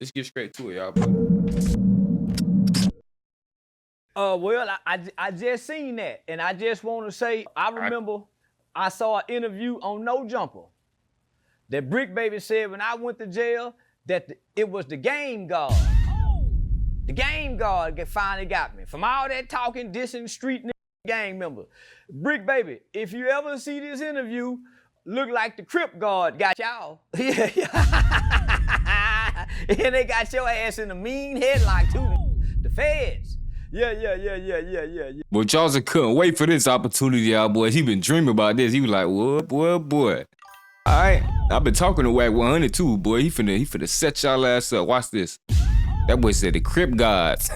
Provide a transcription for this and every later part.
Let's get straight to it, y'all. Well, I just seen that, and I just want to say, I remember I saw an interview on No Jumper that Brick Baby said when I went to jail that it was the game guard. The game guard finally got me. From all that talking, dissing street gang member. Brick Baby, if you ever see this interview, look like the Crip guard got y'all. And they got your ass in a mean headlock too. The feds. Yeah. Well, Charleston couldn't wait for this opportunity, y'all boys. He been dreaming about this. He was like, what, boy. All right, I've been talking to Wack 100 too, boy. He finna set y'all ass up. Watch this. That boy said the Crip gods.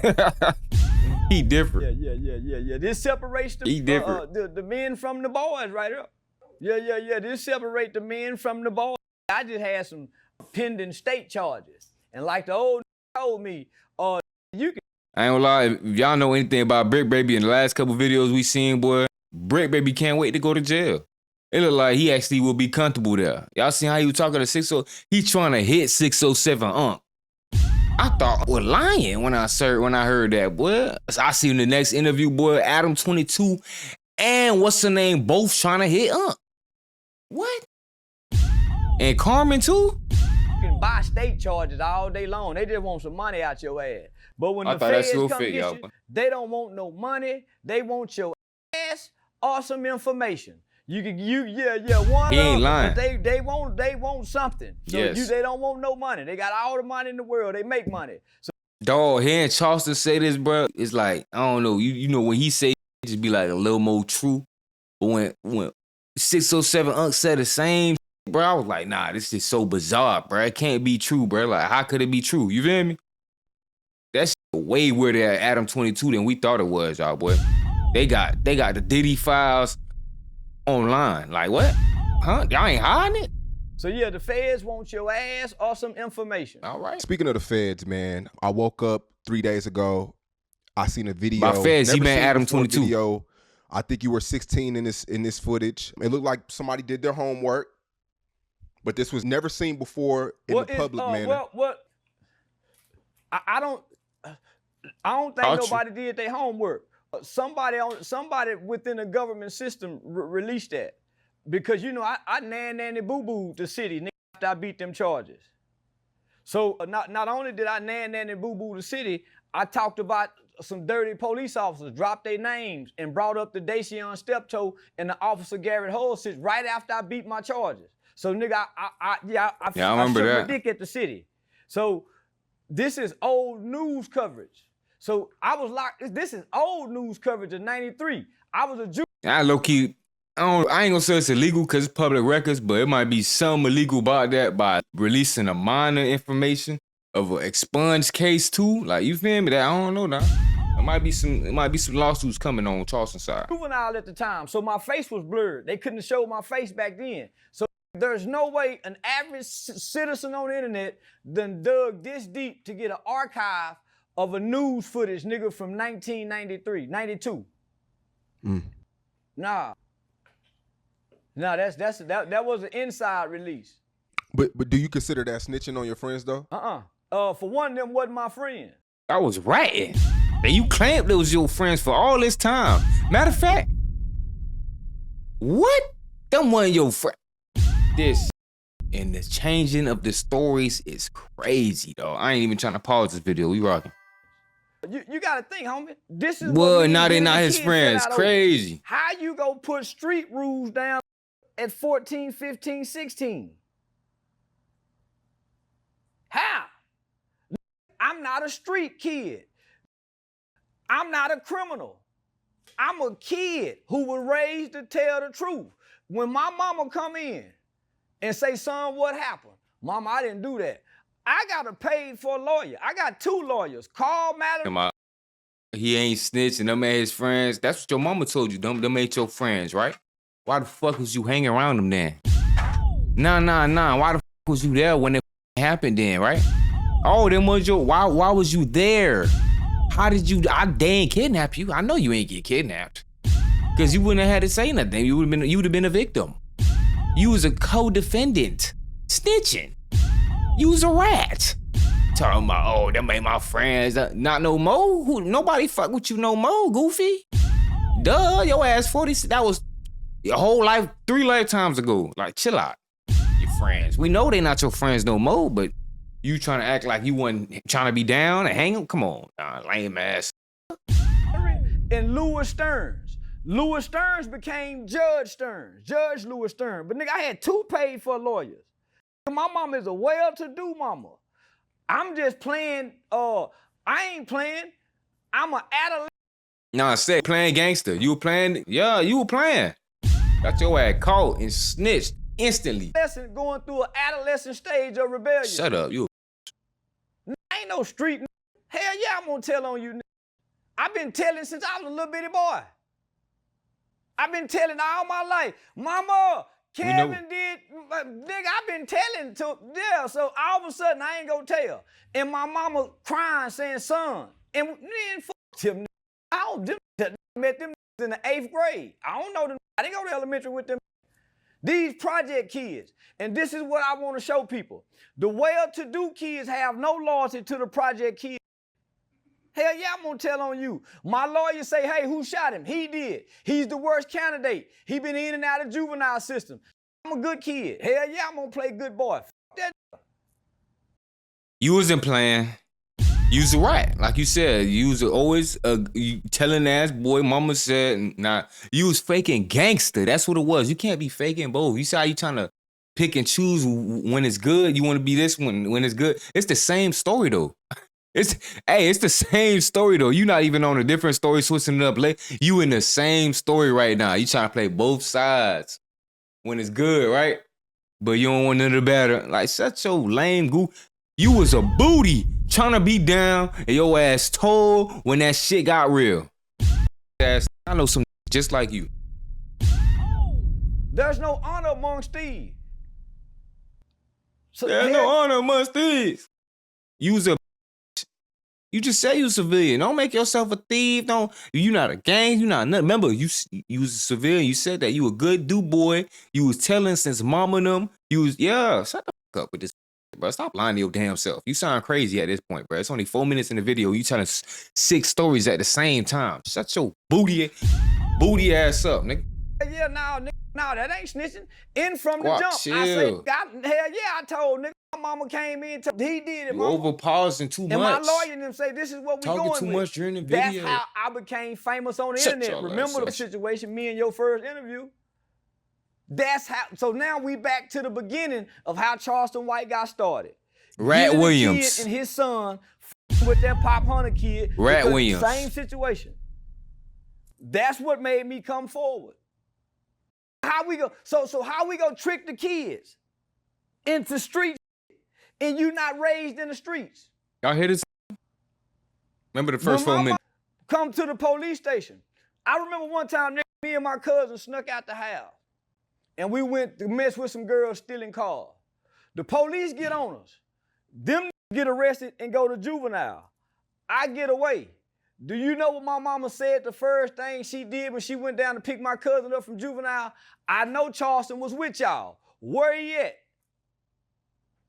He different. Yeah. This separates the men from the boys right up. Yeah. This separate the men from the boys. I just had some pending state charges. And like the old told me, you can. I ain't gonna lie, if y'all know anything about Brick Baby in the last couple videos we seen, boy, Brick Baby can't wait to go to jail. It look like he actually will be comfortable there. Y'all seen how he was talking to 60? He trying to hit 607 Unc. I thought we're lying when I heard that, boy. I see in the next interview, boy, Adam 22 and what's her name both trying to hit Unc. What? And Carmen too? You can buy state charges all day long. They just want some money out your ass. But when the feds come get you, they don't want no money. They want your ass or some information. One he ain't lying. But they want something. So yes. They don't want no money. They got all the money in the world. They make money. So dog, hearing Charleston say this, bro, it's like, I don't know. You know when he say it, just be like a little more true. But when 607 Unc said the same, bro, I was like, nah, this is so bizarre, bro. It can't be true, bro. Like, how could it be true? You feel me? That's way weirder at Adam 22 than we thought it was, y'all, boy. They got the Diddy files online. Like, what? Huh? Y'all ain't hiding it? So yeah, the feds want your ass or some information. All right. Speaking of the feds, man, I woke up 3 days ago. I seen a video. By feds, he meant Adam 22. Video. I think you were 16 in this footage. It looked like somebody did their homework, but this was never seen before in the public manner. I don't think nobody did their homework. Somebody within the government system released that, because you know I nanny boo-booed the city after I beat them charges. So not only did I nanny boo-boo the city, I talked about some dirty police officers, dropped their names, and brought up the Dacian Steptoe and the Officer Garrett Holsich right after I beat my charges. So nigga, I remember that. My dick at the city. So this is old news coverage. So I was locked. This is old news coverage of '93. I was a Jew. I low key, I ain't gonna say it's illegal because it's public records, but it might be some illegal about that by releasing a minor information of an expunged case too. Like, you feel me? That I don't know now. It might be some lawsuits coming on Charleston side. Juvenile at the time, so my face was blurred. They couldn't show my face back then. So there's no way an average citizen on the internet done dug this deep to get an archive of a news footage, nigga, from 1993, 92. Nah, that was an inside release. But do you consider that snitching on your friends though? For one, them wasn't my friend. I was ratting. And you claimed it was your friends for all this time. Matter of fact, what? Them wasn't your friend. This and the changing of the stories is crazy, though. I ain't even trying to pause this video. We rocking. You gotta think, homie. This is well, now they not his friends. Crazy. How you go put street rules down at 14, 15, 16? How? I'm not a street kid. I'm not a criminal. I'm a kid who was raised to tell the truth. When my mama come in and say, son, what happened? Mama, I didn't do that. I got to pay for a lawyer. I got 2 lawyers. Carl Madden. He ain't snitching. Them ain't his friends. That's what your mama told you. Them ain't your friends, right? Why the fuck was you hanging around them then? Nah. Why the fuck was you there when it happened then, right? Oh, them was your. Why was you there? How did you? They ain't kidnap you. I know you ain't get kidnapped. Cause you wouldn't have had to say nothing. You would have been a victim. You was a co-defendant. Snitching. You was a rat. Talking about, oh, them ain't my friends. Not no more. Nobody fuck with you no more, Goofy. Duh, your ass 40. That was your whole life, 3 lifetimes ago. Like, chill out. Your friends. We know they not your friends no more, but you trying to act like you wasn't trying to be down and hang them? Come on, lame ass. And Louis Stearns. Louis Stearns became Judge Stearns. Judge Louis Stearns. But nigga, I had 2 paid for lawyers. My mama is a well-to-do mama. I'm just playing, I ain't playing. I'm an adolescent. Nah, I said playing gangster. You were playing, yeah, you were playing. Got your ass caught and snitched instantly. Going through an adolescent stage of rebellion. Shut up, you. I ain't no street. Hell yeah, I'm gonna tell on you. I've been telling since I was a little bitty boy. I've been telling all my life. Mama, Kevin did, nigga, I've been telling to, yeah, so all of a sudden I ain't gonna tell. And my mama crying saying, son, and then fuck him. I met them in the 8th grade. I don't know them. I didn't go to elementary with them. These project kids, and this is what I want to show people. The well-to-do kids have no loyalty to the project kids. Hell yeah, I'm gonna tell on you. My lawyer say, hey, who shot him? He did. He's the worst candidate. He been in and out of juvenile system. I'm a good kid. Hell yeah, I'm gonna play good boy. That. You wasn't playing. You was right. Like you said, you was always a telling ass boy. Mama said, nah, you was faking gangster. That's what it was. You can't be faking both. You see how you trying to pick and choose when it's good? You want to be this one when it's good? It's the same story though. It's the same story though. You not even on a different story, switching it up late. You in the same story right now. You trying to play both sides when it's good, right? But you don't want none of the better. Like, such your lame goof. You was a booty trying to be down and your ass told when that shit got real. I know some just like you. There's no honor amongst thieves. So there's no honor amongst thieves. You just say you a civilian. Don't make yourself a thief. You not a gang. You not nothing. Remember, you was a civilian. You said that you a good do boy. You was telling since mama and them. You was, yeah, shut the fuck up with this, bro. Stop lying to your damn self. You sound crazy at this point, bro. It's only 4 minutes in the video. You telling 6 stories at the same time. Shut your booty ass up, nigga. Yeah, nigga, that ain't snitching. In from the jump. Chill. I said, hell yeah, I told nigga. My mama came in, he did it, you mama. Overpausing too much. And my lawyer and them say, this is what we going with. Talking too much during the video. That's how I became famous on the internet. Remember the situation, me and your first interview? That's how, so now we back to the beginning of how Charleston White got started. Rat Williams. Kid and his son with that Pop Hunter kid. Rat Williams. Same situation. That's what made me come forward. How we go, so how we gonna trick the kids into street and you not raised in the streets? Y'all hear this? Remember the first 4 minutes? Come to the police station. I remember one time, me and my cousin snuck out the house and we went to mess with some girls stealing cars. The police get on us. Them get arrested and go to juvenile. I get away. Do you know what my mama said the first thing she did when she went down to pick my cousin up from juvenile? I know Charleston was with y'all. Where he at?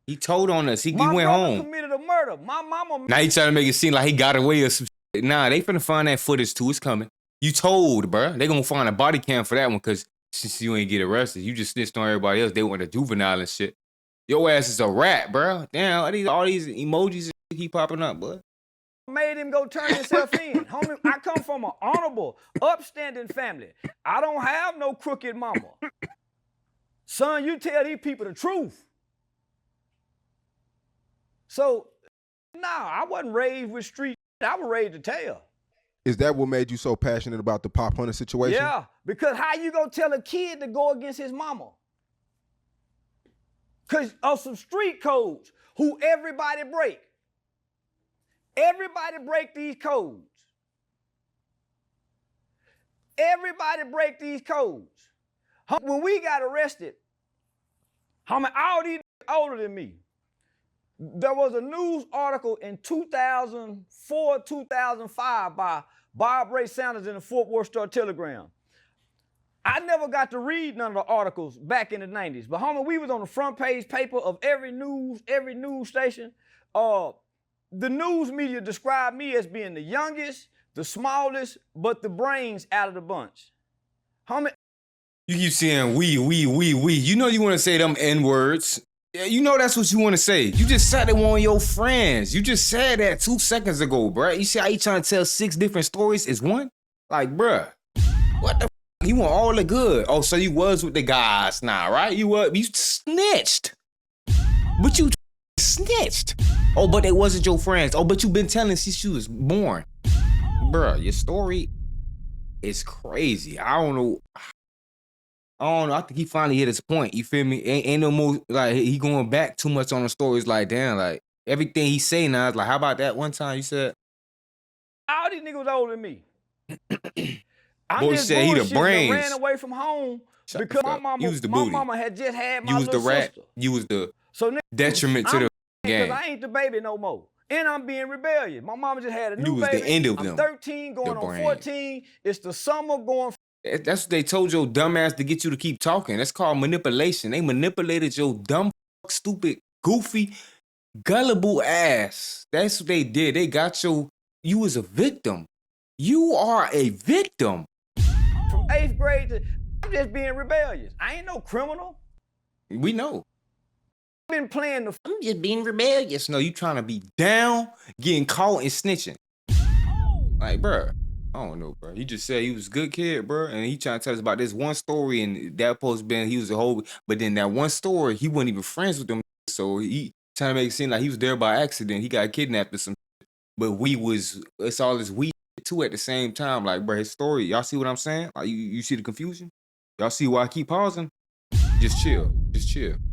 He told on us. He went home. My brother committed a murder. My mama. Now he trying to make it seem like he got away or some shit. Nah, they finna find that footage too. It's coming. You told, bruh. They gonna find a body cam for that one because since you ain't get arrested, you just snitched on everybody else. They went to juvenile and shit. Your ass is a rat, bruh. Damn, all these emojis keep popping up, bud. Made him go turn himself in. Homie, I come from an honorable, upstanding family. I don't have no crooked mama. Son, you tell these people the truth. So, nah, I wasn't raised with street. I was raised to tell. Is that what made you so passionate about the Pop Hunter situation? Yeah, because how you gonna tell a kid to go against his mama? Because of some street codes who everybody break. Everybody break these codes. Everybody break these codes. When we got arrested, all these older than me, there was a news article in 2004, 2005 by Bob Ray Sanders in the Fort Worth Star-Telegram. I never got to read none of the articles back in the 90s, but homie, we was on the front page paper of every news station. The news media described me as being the youngest, the smallest, but the brains out of the bunch. Homie. You keep saying we. You know you want to say them N-words. Yeah, you know that's what you want to say. You just said it with one of your friends. You just said that 2 seconds ago, bruh. You see how you trying to tell 6 different stories is one? Like, bruh, what the f***? You want all the good. Oh, so you was with the guys now, right? You snitched. But you snitched. Oh, but they wasn't your friends. Oh, but you been telling since you was born. Bruh, your story is crazy. I don't know. I think he finally hit his point. You feel me? Ain't no more, like, he going back too much on the stories. Like, damn, like, everything he say now is like, how about that one time you said? All these niggas older than me. I'm Boy just said he the bullshit brains. that ran away from home because my mama had just had my little sister. You was the so detriment to the game. Because I ain't the baby no more. And I'm being rebellious. My mama just had a new baby. You was the end of them. I'm 13 going on 14. It's the summer going. That's what they told your dumb ass to get you to keep talking. That's called manipulation. They manipulated your dumb, stupid, goofy, gullible ass. That's what they did. They got you was a victim. You are a victim. From 8th grade to, I'm just being rebellious. I ain't no criminal. We know. Been playing I'm just being rebellious. No, you trying to be down, getting caught and snitching. Like, bruh. I don't know, bro. He just said he was a good kid, bro, and he trying to tell us about this one story, and that post been he was a whole. But then that one story, he wasn't even friends with them, so he trying to make it seem like he was there by accident. He got kidnapped or something. But it's all this we too at the same time. Like, bro, his story. Y'all see what I'm saying? Like, you see the confusion? Y'all see why I keep pausing? Just chill.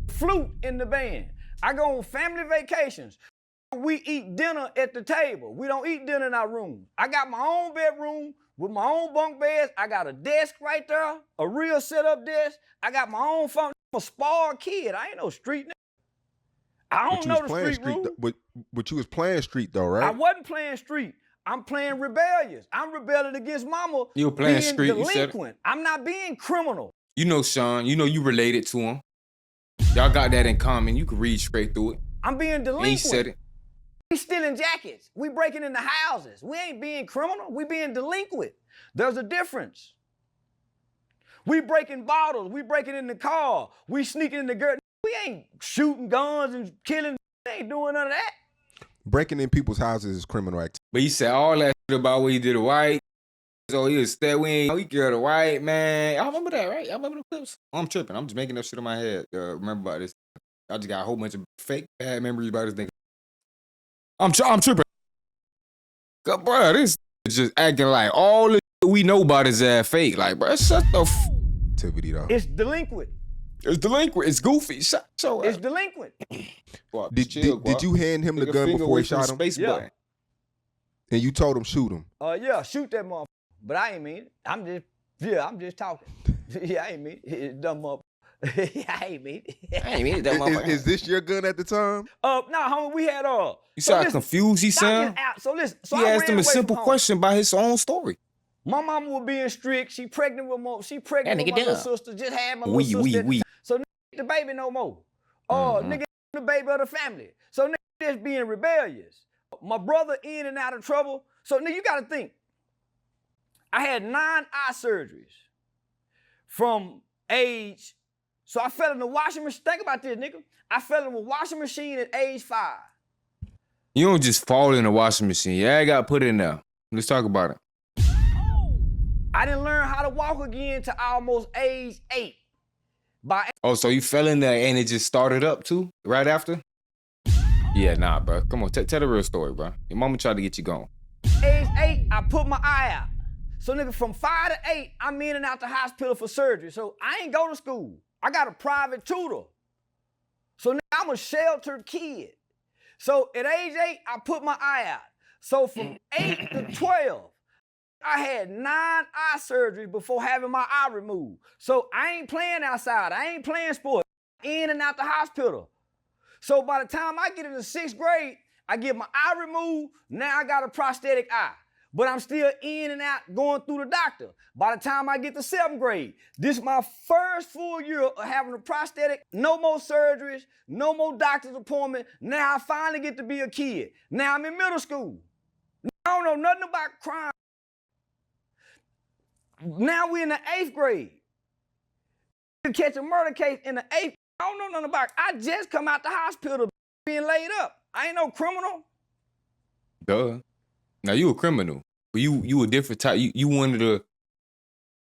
Flute in the band. I go on family vacations. We eat dinner at the table. We don't eat dinner in our room. I got my own bedroom with my own bunk beds. I got a desk right there, a real set-up desk. I got my own phone. I'm a spoiled kid. I ain't no street nigga. I don't know the street rules. But you was playing street though, right? I wasn't playing street. I'm playing rebellious. I'm rebelling against mama. You were playing being street, delinquent. you said. I'm not being criminal. You know, Sean, you know you related to him. Y'all got that in common. You can read straight through it. I'm being delinquent. And he said it. We stealing jackets. We breaking into houses. We ain't being criminal. We being delinquent. There's a difference. We breaking bottles. We breaking in the car. We sneaking in the girl. We ain't shooting guns and killing. We ain't doing none of that. Breaking in people's houses is criminal activity. But he said all that shit about what he did to white. So he was he killed a white man. Y'all remember that, right? Y'all remember the clips? I'm tripping. I'm just making up shit in my head. Remember about this. I just got a whole bunch of fake bad memories about this nigga. I'm tripping. God, bro, this is just acting like all the shit we know about his ass fake. Like, bro, shut the activity though. It's delinquent. It's delinquent. It's goofy. It's delinquent. Did you hand him the gun before he shot him? Yeah. And you told him shoot him? Yeah, shoot that motherfucker. But I ain't mean it. I'm just talking. Yeah, I ain't mean it. Dumb motherfucker. I ain't mean it. Dumb motherfucker. Is this your gun at the time? Nah, homie, we had You saw how confused he sound? So listen. He asked him a simple question about his own story. My mama was being strict. She pregnant with my little sister. Just had my little sister. So the baby no more. Nigga the baby of the family. So nigga just being rebellious. My brother in and out of trouble. So nigga, you gotta think. I had 9 eye surgeries from age. So I fell in the washing machine. Think about this, nigga. I fell in the washing machine at age 5. You don't just fall in the washing machine. Yeah, I got put in there. Let's talk about it. I didn't learn how to walk again till almost age 8. So you fell in there and it just started up too, right after? Yeah, nah, bro. Come on, tell the real story, bro. Your mama tried to get you going. Age 8, I put my eye out. So nigga, from 5 to 8, I'm in and out the hospital for surgery. So I ain't go to school. I got a private tutor. So nigga, I'm a sheltered kid. So at age 8, I put my eye out. So from 8 to 12, I had 9 eye surgeries before having my eye removed. So I ain't playing outside. I ain't playing sports. In and out the hospital. So by the time I get into 6th grade, I get my eye removed. Now I got a prosthetic eye. but I'm still in and out going through the doctor. By the time I get to 7th grade, this is my first full year of having a prosthetic, no more surgeries, no more doctor's appointment. Now I finally get to be a kid. Now I'm in middle school. Now I don't know nothing about crime. Now we're in the 8th grade. You catch a murder case in the 8th. I don't know nothing about it. I just come out the hospital being laid up. I ain't no criminal. Duh. Now you a criminal, but you a different type. You one of the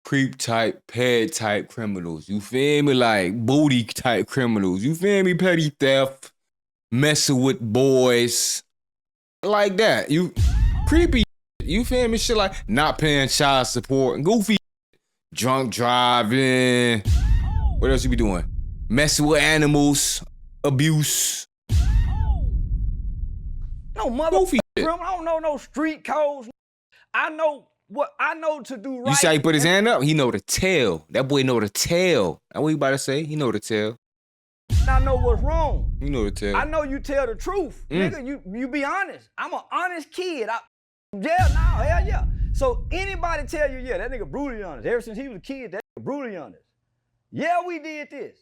creep type, ped type criminals. You feel me? Like booty type criminals. You feel me? Petty theft, messing with boys, like that. You creepy. You feel me? Shit like not paying child support, goofy, drunk driving. What else you be doing? Messing with animals, abuse. No mother shit. I don't know no street codes. I know what I know to do right. You see how he put his hand up? He know the tell. That boy know the tell. That's what you about to say? He know the tell. I know what's wrong. You know the tell. I know you tell the truth. Nigga, you be honest. I'm an honest kid. Hell yeah. So anybody tell you, yeah, that nigga brutally honest. Ever since he was a kid, that nigga brutally honest. Yeah, we did this.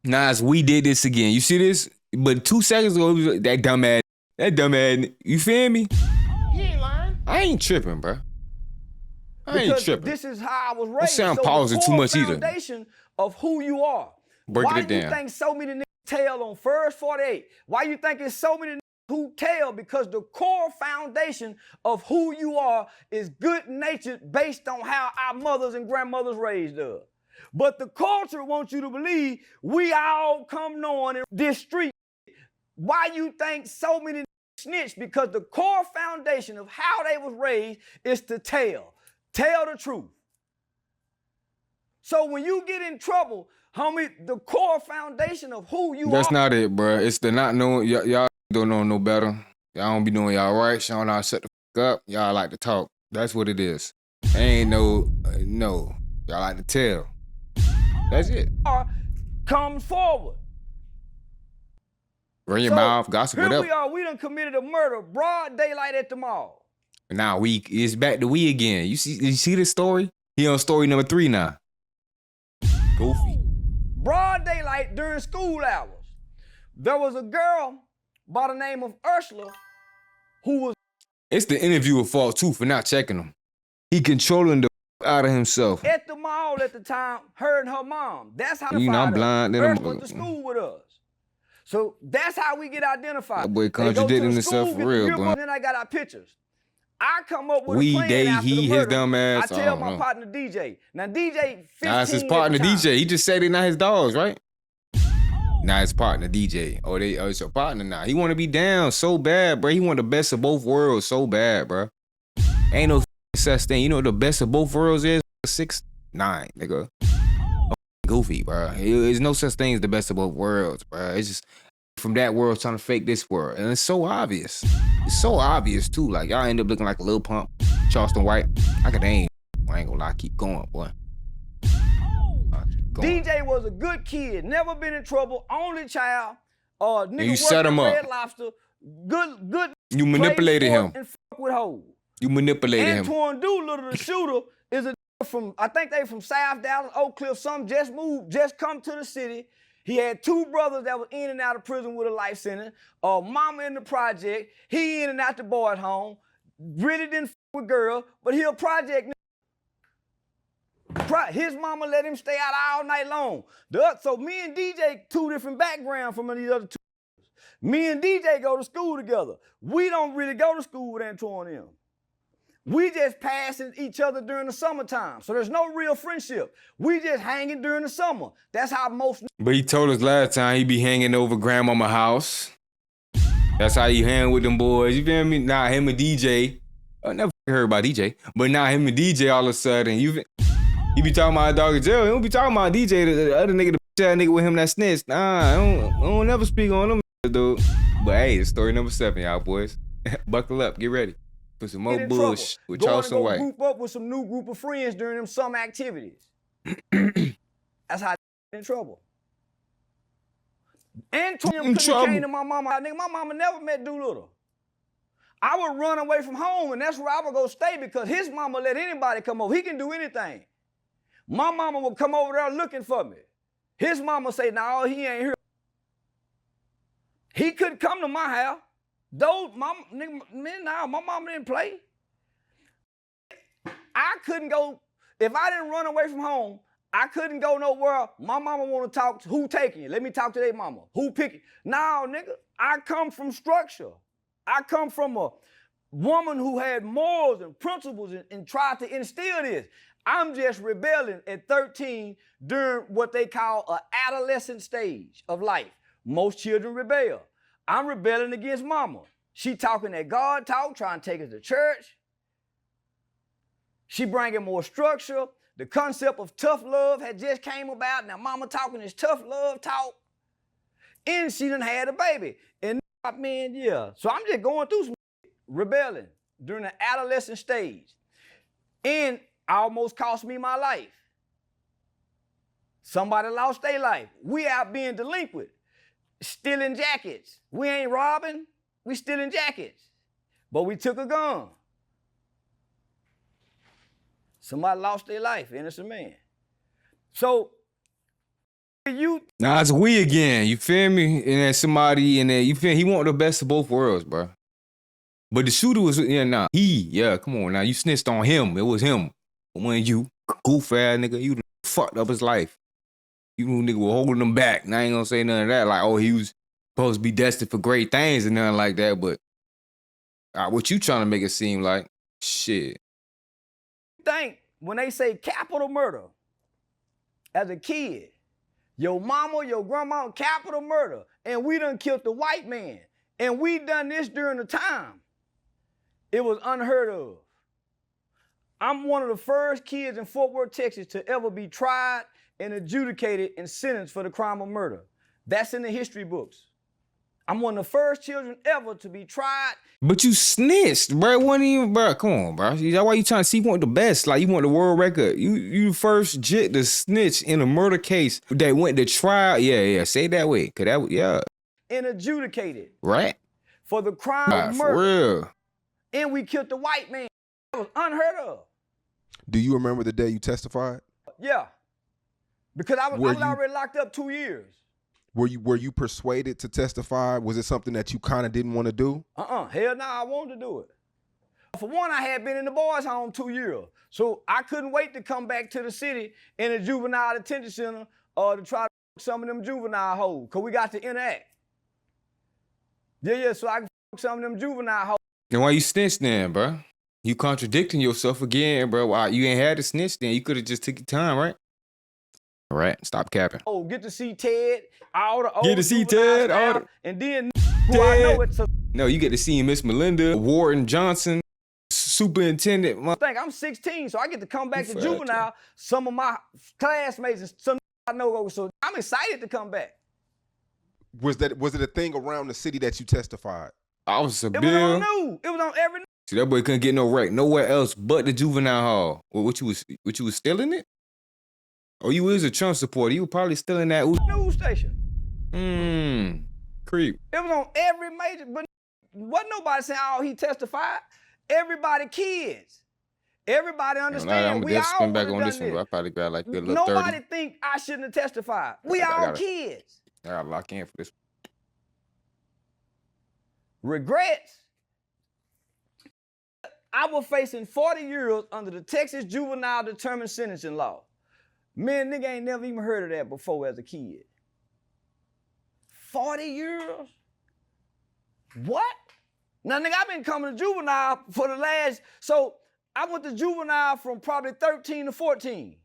Nas, we did this again. You see this? But 2 seconds ago, it was that dumbass. That dumbass. You feel me? You ain't lying. I ain't tripping, bro. I ain't tripping. This is how I was raised. Don't sound pausing too much either. Foundation of who you are. Breaking it down. Why you think so many niggas tell on First 48? Why you think it's so many niggas who tell? Because the core foundation of who you are is good-natured based on how our mothers and grandmothers raised us. But the culture wants you to believe we all come knowing in this street. Why you think so many snitch? Because the core foundation of how they was raised is to tell. Tell the truth. So when you get in trouble, homie, the core foundation of who you are. That's not it, bro. It's the not knowing. Y'all don't know no better. Y'all don't be knowing y'all right. Y'all know how to shut the fuck up. Y'all like to talk. That's what it is. Ain't no. Y'all like to tell. That's it. Comes forward. Run your mouth, gossip, here whatever. We are. We done committed a murder, broad daylight at the mall. Now it's back to we again. You see this story? He on story number 3 now. Goofy. Broad daylight during school hours. There was a girl by the name of Ursula who was. It's the interviewer fault too for not checking him. He controlling the out of himself. At the mall at the time, her and her mom. That's how I'm blind. Ursula went to school with us. So that's how we get identified. That boy contradicting himself for real, bro. Then I got our pictures. I come up with we, a plan they, after he, the murder. his dumb ass. I tell my partner DJ. Now DJ 15 Nah, it's his partner DJ. He just said it, not his dogs, right? Nah, his partner DJ. Oh, it's your partner now. He want to be down so bad, bro. He want the best of both worlds so bad, bro. Ain't no such thing. You know what the best of both worlds is? 6'9", nigga. Goofy, bro. There's no such thing as the best of both worlds, bro. It's just from that world trying to fake this world. And it's so obvious. It's so obvious, too. Like, y'all end up looking like a Lil Pump, Charleston White. I ain't gonna lie. Keep going, boy. DJ was a good kid. Never been in trouble. Only child. Nigga, and you set him up. Red Lobster. Good. You manipulated him. And fuck with hoes. You manipulated him. Antoine Doolittle, the shooter, is a from, I think they from South Dallas, Oak Cliff, some just moved, just come to the city. He had 2 brothers that was in and out of prison with a life sentence. Mama in the project. He in and out the boy at home. Really didn't f with girl, but he a project. His mama let him stay out all night long. So me and DJ, 2 different backgrounds from these other 2. Me and DJ go to school together. We don't really go to school with Antoine and him. We just passing each other during the summertime. So there's no real friendship. We just hanging during the summer. That's how most. But he told us last time he be hanging over grandmama's house. That's how he hang with them boys. You feel me? Nah, him and DJ. I never heard about DJ. But now him and DJ all of a sudden, he be talking about dog in jail. He don't be talking about DJ, the other nigga, the nigga with him that snitched. Nah, I don't never speak on them, dude. But hey, it's story number 7, y'all boys. Buckle up, get ready. For some more bullshit with Charleston White. Group up with some new group of friends during them summer activities. That's how I in trouble. Antoine came to my mama. Nigga, my mama never met Doolittle. I would run away from home, and that's where I would go stay because his mama let anybody come over. He can do anything. My mama would come over there looking for me. His mama say, no, he ain't here. He couldn't come to my house. Those mama, man, nah, my mama didn't play. I couldn't go, if I didn't run away from home, I couldn't go nowhere. My mama want to talk, who taking you? Let me talk to their mama. Who picking? No, nigga, I come from structure. I come from a woman who had morals and principles and tried to instill this. I'm just rebelling at 13 during what they call an adolescent stage of life. Most children rebel. I'm rebelling against mama. She talking that God talk, trying to take us to church. She bringing more structure. The concept of tough love had just came about. Now mama talking this tough love talk. And she done had a baby. And man, yeah. So I'm just going through some rebelling during the adolescent stage. And almost cost me my life. Somebody lost their life. We out being delinquent. Stealing jackets. We ain't robbing, we stealing jackets. But we took a gun. Somebody lost their life, innocent man. So, Nah, it's we again, you feel me? And then somebody in there, you feel he want the best of both worlds, bro. But the shooter was, come on now, you snitched on him, it was him. When you goof ass nigga, you fucked up his life. You nigga were holding him back. And I ain't gonna say none of that. Like, oh, he was supposed to be destined for great things and nothing like that. But what you trying to make it seem like? Shit. Think when they say capital murder, as a kid, your mama, your grandma, capital murder, and we done killed the white man, and we done this during the time. It was unheard of. I'm one of the first kids in Fort Worth, Texas to ever be tried and adjudicated and sentenced for the crime of murder. That's in the history books. I'm one of the first children ever to be tried. But you snitched, bro. Wasn't even, bro. Come on, bro. That's why you trying to see you want the best. Like, you want the world record. You first jit to snitch in a murder case that went to trial. Yeah. Say it that way. Cause that, yeah. And adjudicated. Right. For the crime of murder. For real. And we killed the white man. That was unheard of. Do you remember the day you testified? Yeah. Because I was already locked up 2 years. Were you persuaded to testify? Was it something that you kind of didn't want to do? Hell no, I wanted to do it. For one, I had been in the boys' home 2 years. So I couldn't wait to come back to the city in a juvenile detention center to try to some of them juvenile hoes, because we got to interact. Yeah, so I can some of them juvenile hoes. And why you snitched then, bro? You contradicting yourself again, bro. Why you ain't had to snitch then? You could have just took your time, right? All right, stop capping. Oh, get to see Ted, all the old get to see Ted, all the, and then who I know it. So no, you get to see Miss Melinda, Warden Johnson, superintendent. I'm 16, so I get to come back to juvenile. Some of my classmates and some I know, so I'm excited to come back. Was it a thing around the city that you testified? I was a bill. It was on news. It was on every news. See, that boy couldn't get no rec nowhere else but the juvenile hall. What you was stealing it? Oh, you was a Trump supporter. You were probably stealing that news station. Creep. It was on every major, but wasn't nobody saying, oh, he testified. Everybody kids. Everybody understand. We all spin back on this one. I probably got like a little Nobody 30. think I shouldn't have testified. We all kids. I gotta lock in for this. Regrets. I was facing 40 years under the Texas Juvenile Determined Sentencing Law. Man, nigga ain't never even heard of that before as a kid. 40 years? What? Now, nigga, I've been coming to juvenile for the last, so I went to juvenile from probably 13 to 14.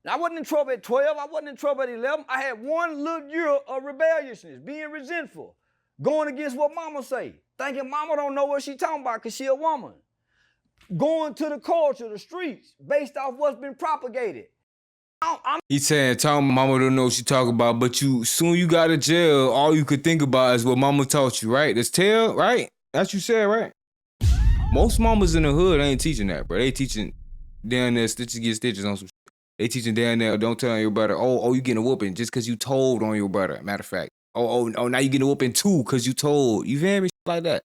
I wasn't in trouble at 12, I wasn't in trouble at 11. I had one little year of rebelliousness, being resentful, going against what mama say, thinking mama don't know what she talking about because she a woman. Going to the culture, the streets, based off what's been propagated. He's saying, telling mama don't know what she talking about, but soon you got to jail, all you could think about is what mama taught you, right? That's tell, right? That's what you said, right? Most mamas in the hood ain't teaching that, bro. They teaching down there, stitches get stitches on some shit. They teaching down there, don't tell your brother, oh, you getting a whooping just because you told on your brother, matter of fact. Oh, now you getting a whooping too because you told. You feel me? Shit like that.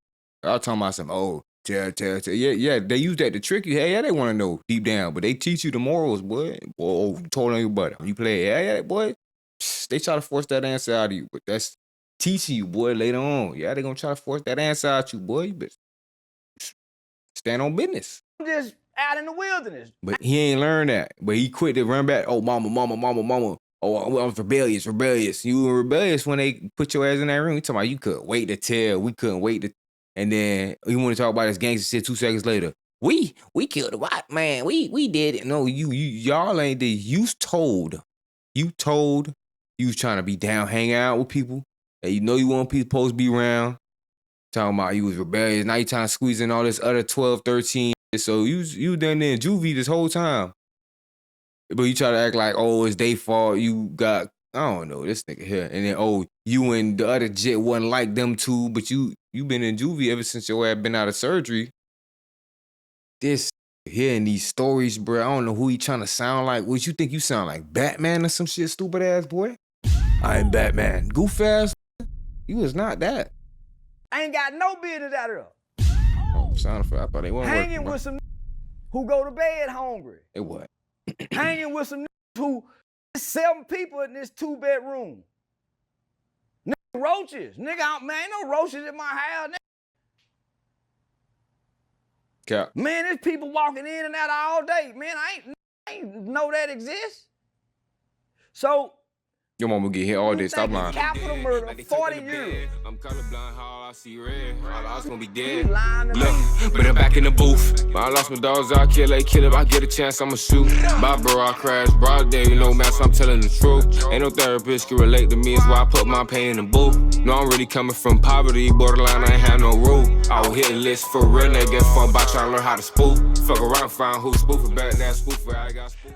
I was talking about some, oh, tell. Yeah, they use that to trick you. Hey, yeah, they want to know deep down, but they teach you the morals, boy. Oh, you told on your buddy. You play, yeah, boy. They try to force that answer out of you, but that's teaching you, boy, later on. Yeah, they gonna try to force that answer out you, boy. You better stand on business. I'm just out in the wilderness. But he ain't learned that. But he quit to run back. Oh, mama. Oh, I was rebellious. You were rebellious when they put your ass in that room. You talking about you couldn't wait to tell. We couldn't wait to. And then he want to talk about his gangster shit 2 seconds later. We killed a white man. We did it. No, y'all ain't did. You told you was trying to be down, hang out with people that you know you want people supposed to be around. Talking about you was rebellious. Now you trying to squeeze in all this other 12, 13. So you done there in juvie this whole time. But you try to act like, oh, it's their fault. You got, I don't know, this nigga here. And then, oh, you and the other jet wasn't like them two, but you been in juvie ever since your ass been out of surgery. This hearing these stories, bro, I don't know who he trying to sound like. What you think you sound like, Batman or some shit, stupid ass boy? I ain't Batman. Goof ass. You was not that. I ain't got no business out of them. Oh, sound effect. I thought they weren't hanging working, with some who go to bed hungry. It what? Hanging with some who 7 people in this 2-bedroom. Roaches. Nigga, man, ain't no roaches in my house. Nigga. Cap. Man, there's people walking in and out all day. Man, I ain't know that exists. So your mama get hit all day. Stop lying. Capital murder, 40 years. I'm colorblind, how I see red. I was gonna be dead. Look, but I'm back in the booth. I lost my dogs, I kill if I get a chance, I'ma shoot. My bro, I crash, broad day, you know, man, so I'm telling the truth. Ain't no therapist can relate to me, it's why I put my pain in the booth. No, I'm really coming from poverty, borderline, I ain't have no roof. I will hit a list for real, nigga, get fun by trying to learn how to spoof. Fuck around, find who spoofing, better than spoofer, I got spoof.